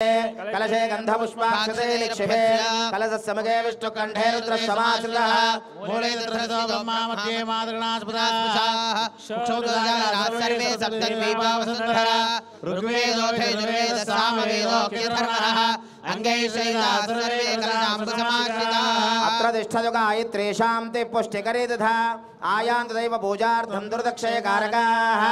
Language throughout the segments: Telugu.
कलशे गंधपुष्पाक्षते निक्षिपे कलशसमगे विष्णुकण्ठे रुद्रशमाश्रितः मूले दृढतो ब्रह्मा मध्ये मातृगणास्पदाः सर्वे सप्तद्वीपावसुन्धरा ऋग्वेदोऽथे यजुर्वेदः सामवेदो कीर्तनः अंगैश्चैता सर्वे कलशामृतसमाश्रिताः अत्र तिष्ठतु गायत्रीशां ते पुष्टिकरे तथा आयान्तु दैव पूजार्थं दुर्दक्षयकारकाः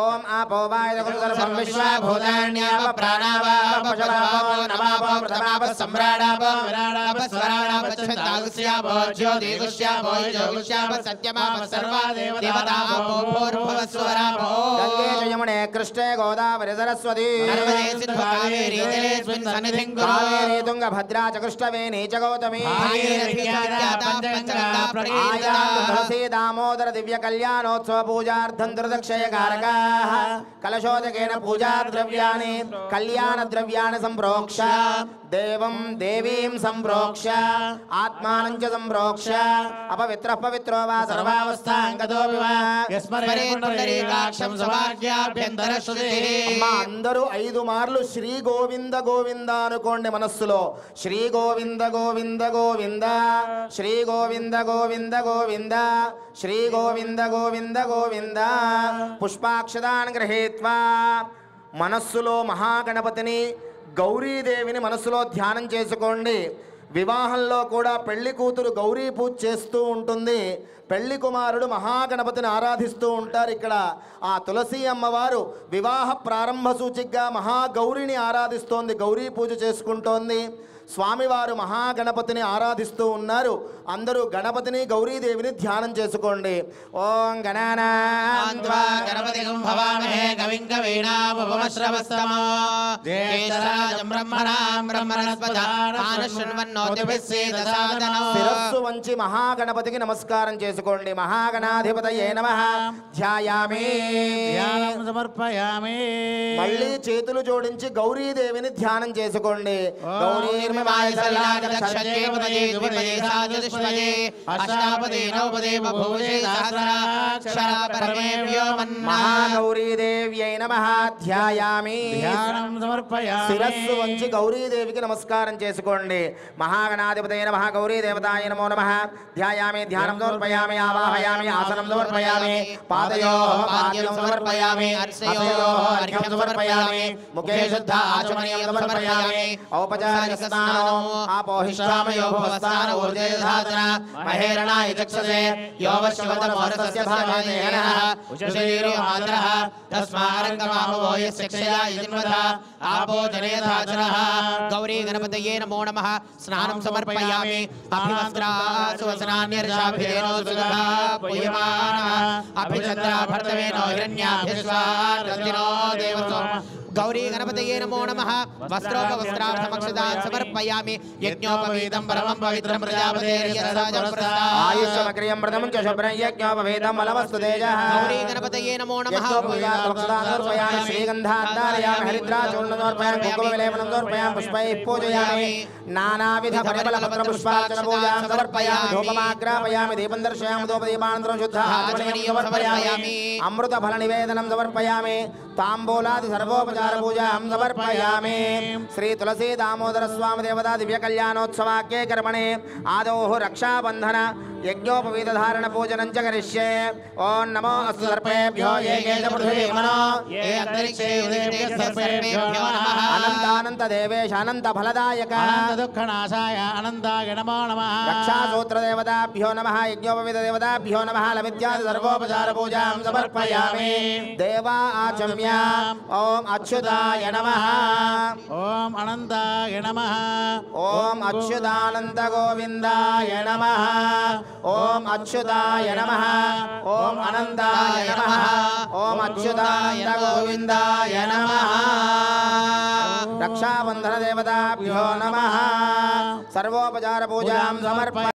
ॐ आपो वायुः सर्वं विश्वा भूतान्याव प्राणाव पशवावो नमावो प्रथमावः सम्राडावो विराडावः स्वराडावः चक्षुतागुष्यावो ज्योतिगुष्यावो योगुष्यावः सत्यमावः सर्वा देवतावो भूर्भुवः स्वरावो गंगे च यमुने कृष्णे गोदावरी सरस्वती नर्मदे सिन्धु कावेरी जलेऽस्मिन् सन्निधिं कुरु कावेरी तुंगभद्रा च कृष्णवेणी च गौतमी तुलसी दामोदर दिव्य कल्याणोत्सव पूजार्थं दुर्दक्षयकारकाः कलशोदकेन पूजा द्रव्याणि कल्याण द्रव्याणि संप्रोक्ष देवं देवीं संप्रोक्ष आत्मानं च संप्रोक्ष अपवित्रः पवित्रो वा सर्वावस्थांगतो विवा यस्मरे पुंडरीकाक्षं सभाग्याभ्यन्तरश्रुतिः అమ్మా అందరూ 5 మార్లు శ్రీ గోవింద గోవింద అనుకోండి మనస్సులో శ్రీ గోవింద గోవింద గోవింద శ్రీ గోవింద గోవింద గోవింద శ్రీ గోవింద గోవింద గోవింద పుష్పాక్షదాన్ గ్రహీత్వా మనస్సులో మహాగణపతిని గౌరీదేవిని మనస్సులో ధ్యానం చేసుకోండి వివాహంలో కూడా పెళ్లి కూతురు గౌరీ పూజ చేస్తూ ఉంటుంది పెళ్లి కుమారుడు మహాగణపతిని ఆరాధిస్తూ ఉంటారు ఇక్కడ ఆ తులసి అమ్మవారు వివాహ ప్రారంభ సూచికగా మహాగౌరిని ఆరాధిస్తోంది గౌరీ పూజ చేసుకుంటోంది స్వామివారు మహాగణపతిని ఆరాధిస్తూ ఉన్నారు అందరూ గణపతిని గౌరీదేవిని ధ్యానం చేసుకోండి ఓం గణానాన్వా గణపతిం భవామహే కవిం కవీనాముపమశ్రవస్తమో జ్యేష్ఠరాజం బ్రహ్మణాం బ్రహ్మణస్పదానశృణ్వన్నోతిభిస్సేదసాదనో శిరస్సు వంచి మహాగణపతికి నమస్కారం చేసుకోండి మహాగణాధిపతయే నమః ధ్యాయామి ధ్యానం సమర్పయామి మళ్ళీ చేతులు జోడించి గౌరీదేవిని ధ్యానం చేసుకోండి గౌరీ महागौरीदेव्यै नमः ध्यायामि శిరస్సు వంచి గౌరీదేవికి నమస్కారం చేసుకోండి మహాగణాధిపతయే నమః గౌరీదేవతాయ నమో నమః ధ్యాయామి ధ్యానం సమర్పయామి ఆవాహయామి ఆసనం సమర్పయామి పాదయోః పాద్యం సమర్పయామి హస్తయోః అర్ఘ్యం సమర్పయామి ముఖే శుద్ధ ఆచమనీయం సమర్పయామి ఔపచారిక స్నానం ఆపోహిష్టామయో భవస్థాన ఊర్జే ధాతన మహేరణాయ చక్షసే యోవశివత మోరతస్య భావేన ఉచశరీరో మాతరః తస్మారంగమామవో యస్యక్షయా యజన్మథ ఆపో జనేధాచనః గౌరీ గణపతయే నమో నమః స్నానం సమర్పయామి అభివస్త్రా సువసనాన్యర్షాభిరేణో సుధః పూయమానః అభిచంద్రా భర్తవేనో హిరణ్యాభిస్వారతినో దేవతో గౌరీ గణపతయే నమో నమః వస్త్రోపవస్త్రార్థమక్షదాన్ సమర్పయామి యజ్ఞోపవీతం పరమం పవిత్రం ప్రజాపతేర్యరాజం ప్రసాద ఆయుష్మక్రియం ప్రథమం చ శుభ్రం యజ్ఞోపవీతం బలవస్తు తేజః గౌరీ గణపతయే నమో నమః యజ్ఞోపవీతం శ్రీగంధాధారయామి హరిద్రాచూర్ణమర్పయామి కుంకుమవిలేపనం సమర్పయామి పుష్పైః పూజయామి నానావిధ పరిమళపత్ర పుష్పార్చన పూజాం సమర్పయామి ధూపమాగ్రాపయామి దీపం దర్శయామి ధూపదీపానంతరం శుద్ధ ఆచమనీయం సమర్పయామి అమృత ఫల నివేదనం సమర్పయామి తాంబూలాది సర్వోపచార पूजां समर्पयामि श्री तुलसी दामोदर स्वामी देवता दिव्य कल्याणोत्सवाख्ये कर्मणे आदौ रक्षाबंधन यज्ञोपवीत धारण पूजनं च करिष्ये ओं नमो अस्तु सर्पेभ्यो ये च पृथिवी मनो ये अंतरिक्षे उदेते सर्पेभ्यो नमः अनंतानंत देवेश अनंत फलदायक अनंत दुःखनाशाय अनंताय नमो नमः रक्षासूत्र देवताभ्यो नमः यज्ञोपवीत देवताभ्यो नमः लविद्यादि सर्वोपचार पूजां समर्पयामि देवा आचम्य ओम अच्युताय नमः ओम अनंताय नमः ओम अच्युतानंद गोविंदाय नमः ओम अच्युताय नमः ओम अनंताय नमः ओम अच्युतानंद गोविंदाय नमः रक्षाबंधन देवताभ्यो नमः सर्वोपचार पूजां समर्पयामि।